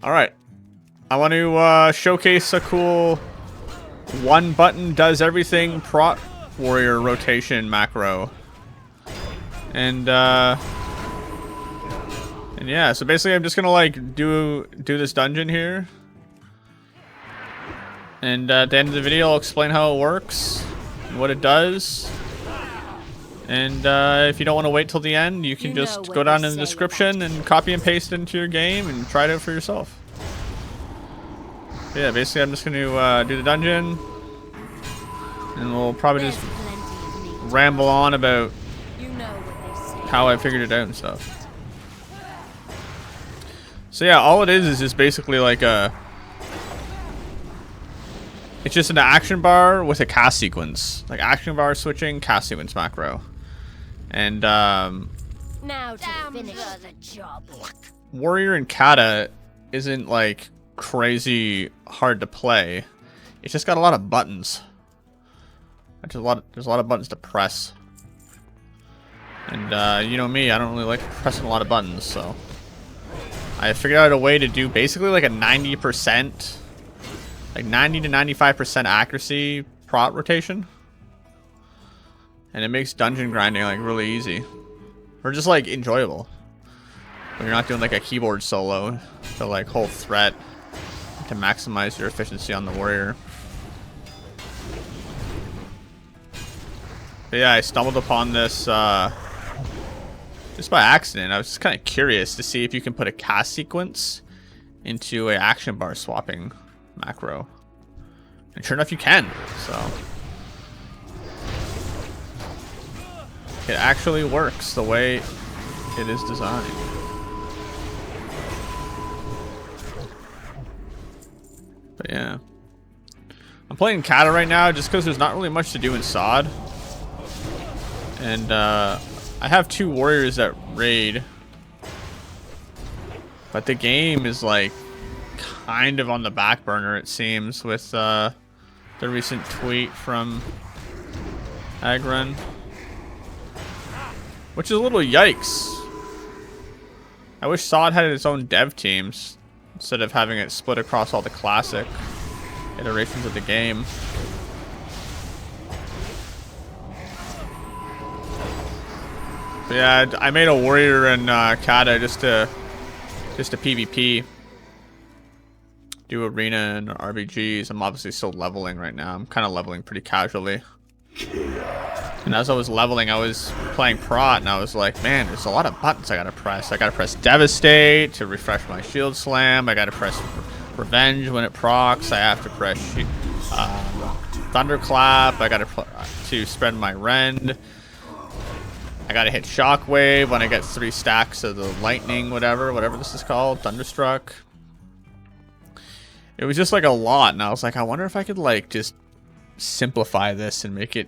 Alright. I want to showcase a cool one button does everything Prot warrior rotation macro. And yeah, so basically I'm just gonna like do this dungeon here. And at the end of the video I'll explain how it works and what it does. And if you don't want to wait till the end, you can just go down in the description and copy and paste it into your game and try it out for yourself. But yeah, basically I'm just going to do the dungeon. And we'll probably just ramble on about how I figured it out and stuff. So yeah, all it is just basically like a... It's just an action bar with a cast sequence. Like action bar switching, cast sequence macro. And now to finish the job. Warrior and Cata isn't like crazy hard to play. It's just got a lot of buttons. There's a lot of buttons to press. And you know me, I don't really like pressing a lot of buttons, so I figured out a way to do basically like a 90%, like 90 to 95% accuracy prot rotation. And it makes dungeon grinding like really easy. Or just like enjoyable. When you're not doing like a keyboard solo to like hold threat to maximize your efficiency on the warrior. But yeah, I stumbled upon this just by accident. I was just kind of curious to see if you can put a cast sequence into an action bar swapping macro. And sure enough you can, so it actually works the way it is designed. But yeah. I'm playing Cata right now just because there's not really much to do in SOD. And I have 2 warriors that raid. But the game is like kind of on the back burner, it seems, with the recent tweet from Agrun. Which is a little yikes. I wish SOD had its own dev teams instead of having it split across all the classic iterations of the game. But yeah, I made a warrior and Cata just to PvP. Do arena and RBGs. I'm obviously still leveling right now. I'm kind of leveling pretty casually. And as I was leveling, I was playing Prot, and I was like, man, there's a lot of buttons I gotta press. I gotta press Devastate to refresh my shield slam. I gotta press Revenge when it procs. I have to press Thunderclap. I gotta to spread my Rend. I gotta hit Shockwave when I get 3 stacks of the lightning, whatever this is called, Thunderstruck. It was just like a lot, and I was like, I wonder if I could like just simplify this and make it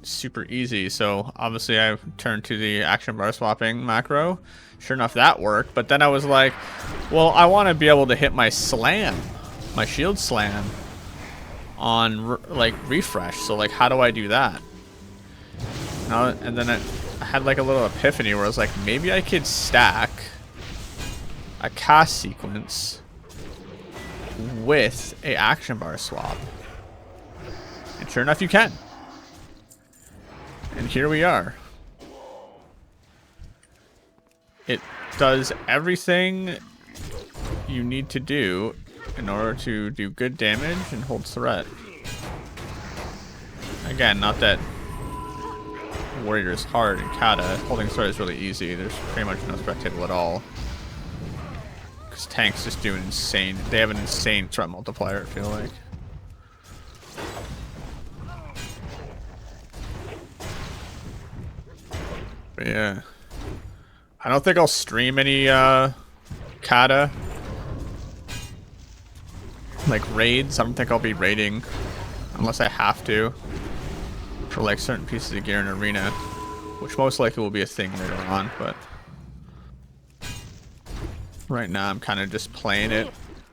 super easy. So obviously I turned to the action bar swapping macro. Sure enough, that worked. But then I was like, well, I want to be able to hit my slam, my shield slam on like refresh. So like, how do I do that? And then I had like a little epiphany where I was like, maybe I could stack a cast sequence with a action bar swap. And sure enough, you can. And here we are. It does everything you need to do in order to do good damage and hold threat. Again, not that warrior is hard in Cata. Holding threat is really easy. There's pretty much no threat table at all. Because tanks just do insane. They have an insane threat multiplier, I feel like. But yeah. I don't think I'll stream any Cata like raids. I don't think I'll be raiding unless I have to for like certain pieces of gear in arena, which most likely will be a thing later on, but right now I'm kind of just playing it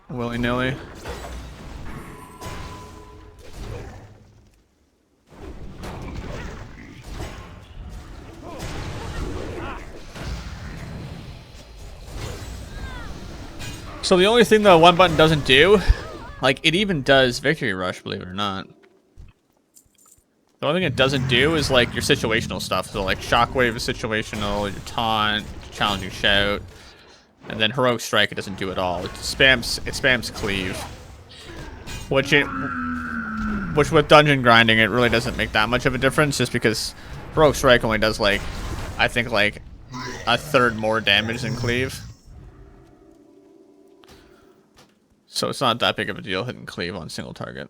willy-nilly. So the only thing the one button doesn't do, like it even does Victory Rush, believe it or not. The only thing it doesn't do is like your situational stuff. So like Shockwave is situational, your taunt, challenging shout, and then Heroic Strike it doesn't do at all. It spams Cleave. Which with dungeon grinding it really doesn't make that much of a difference, just because Heroic Strike only does like, I think like a third more damage than Cleave. So it's not that big of a deal hitting Cleave on single target.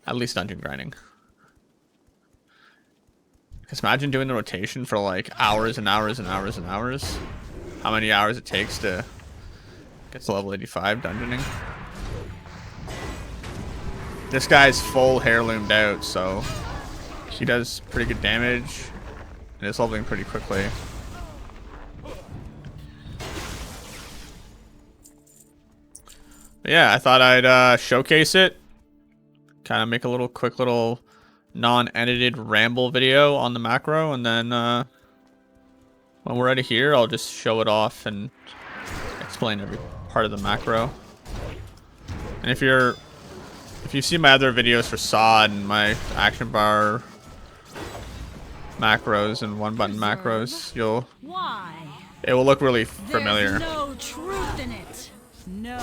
At least dungeon grinding. Because imagine doing the rotation for like hours and hours and hours and hours. How many hours it takes to get to level 85 dungeoning. This guy's full heirloomed out, so he does pretty good damage. And is leveling pretty quickly. But yeah, I thought I'd showcase it. Kind of make a quick little non-edited ramble video on the macro, and then when we're out of here, I'll just show it off and explain every part of the macro. And if you've seen my other videos for SOD and my action bar macros and one button macros, it will look really familiar. There's no truth in it. No.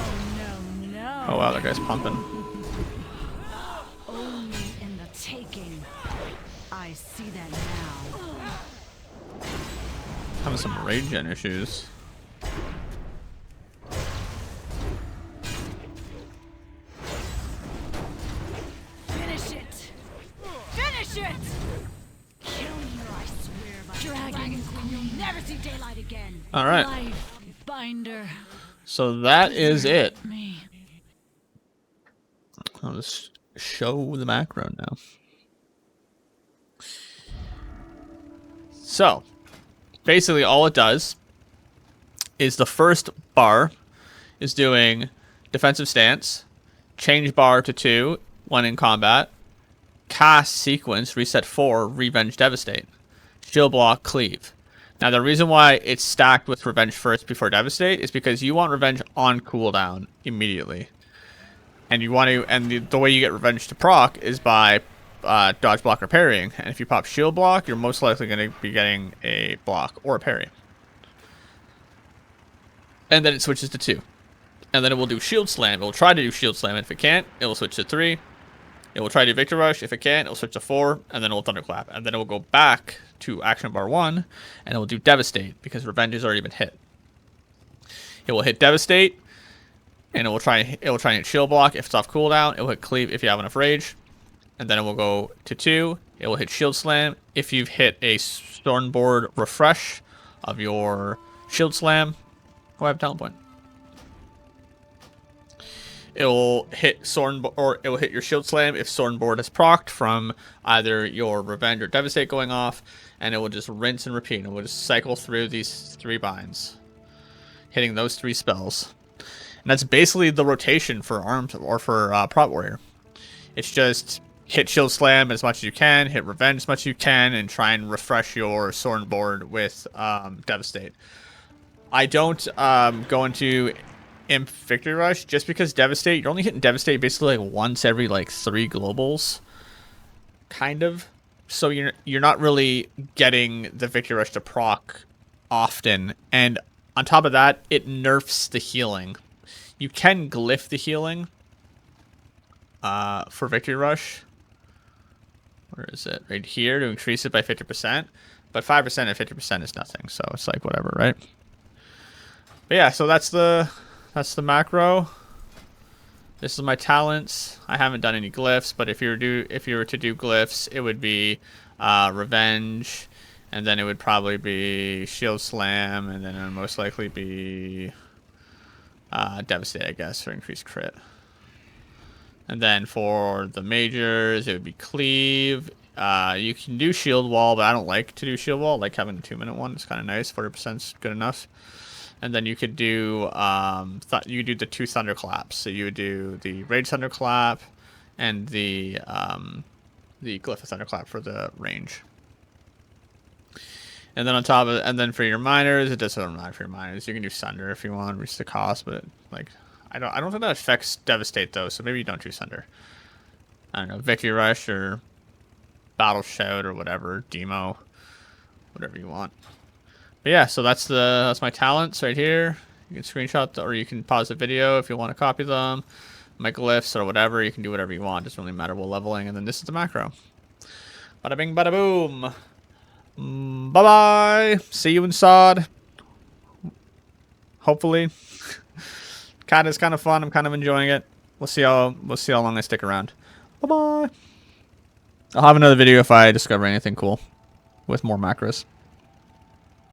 Oh wow, that guy's pumping. Only in the taking. I see that now. Having some rage gen issues. Finish it. Kill you, I swear by Dragon Queen, you'll never see daylight again. All right. Life binder. So that is it. Me. I'll just show the macro now. So, basically all it does is the first bar is doing defensive stance, change bar to 2 when in combat, cast sequence, reset 4, Revenge Devastate, shield block, Cleave. Now the reason why it's stacked with Revenge first before Devastate is because you want Revenge on cooldown immediately. And you want to, and the way you get Revenge to proc is by dodge, block, or parrying. And if you pop shield block, you're most likely going to be getting a block or a parry. And then it switches to 2. And then it will do shield slam. It will try to do shield slam. If it can't, it will switch to 3. It will try to do Victor Rush. If it can't, it will switch to 4. And then it will Thunderclap. And then it will go back to action bar 1. And it will do Devastate because Revenge has already been hit. It will hit Devastate. And it will try and hit shield block if it's off cooldown. It will hit Cleave if you have enough rage. And then it will go to 2. It will hit shield slam if you've hit a Stormboard refresh of your shield slam. Oh, I have a talent point. It will hit it will hit your shield slam if Stormboard is procced from either your Revenge or Devastate going off, and it will just rinse and repeat. It will just cycle through these 3 binds, hitting those 3 spells. And that's basically the rotation for arms or for Prot Warrior. It's just hit shield slam as much as you can, hit Revenge as much as you can, and try and refresh your Stormboard with Devastate. I don't go into Imp Victory Rush just because Devastate, you're only hitting Devastate basically like once every like 3 globals, kind of. So you're not really getting the Victory Rush to proc often, and on top of that, it nerfs the healing. You can glyph the healing for Victory Rush. Where is it? Right here to increase it by 50%, but 5% and 50% is nothing, so it's like whatever, right? But yeah, so that's the macro. This is my talents. I haven't done any glyphs, but if you were to do glyphs, it would be Revenge, and then it would probably be Shield Slam, and then it would most likely be Devastate, I guess, for increased crit. And then for the majors, it would be Cleave. You can do Shield Wall, but I don't like to do Shield Wall. I like having a 2-minute one. It's kind of nice. 40% is good enough. And then you could do the 2 Thunderclaps. So you would do the Rage Thunderclap and the Glyph of Thunderclap for the range. And then on top of it, and then for your miners, it doesn't matter for your miners. You can do Sunder if you want, reduce the cost, but like I don't think that affects Devastate though, so maybe you don't do Sunder. I don't know, Victory Rush or Battle Shout or whatever, Demo, whatever you want. But yeah, so that's my talents right here. You can screenshot or you can pause the video if you want to copy them. My glyphs or whatever, you can do whatever you want. Doesn't really matter what leveling. And then this is the macro. Bada bing, bada boom. Bye bye. See you in SOD. Hopefully. Cata is kind of fun. I'm kind of enjoying it. We'll see how long I stick around. Bye bye. I'll have another video if I discover anything cool with more macros.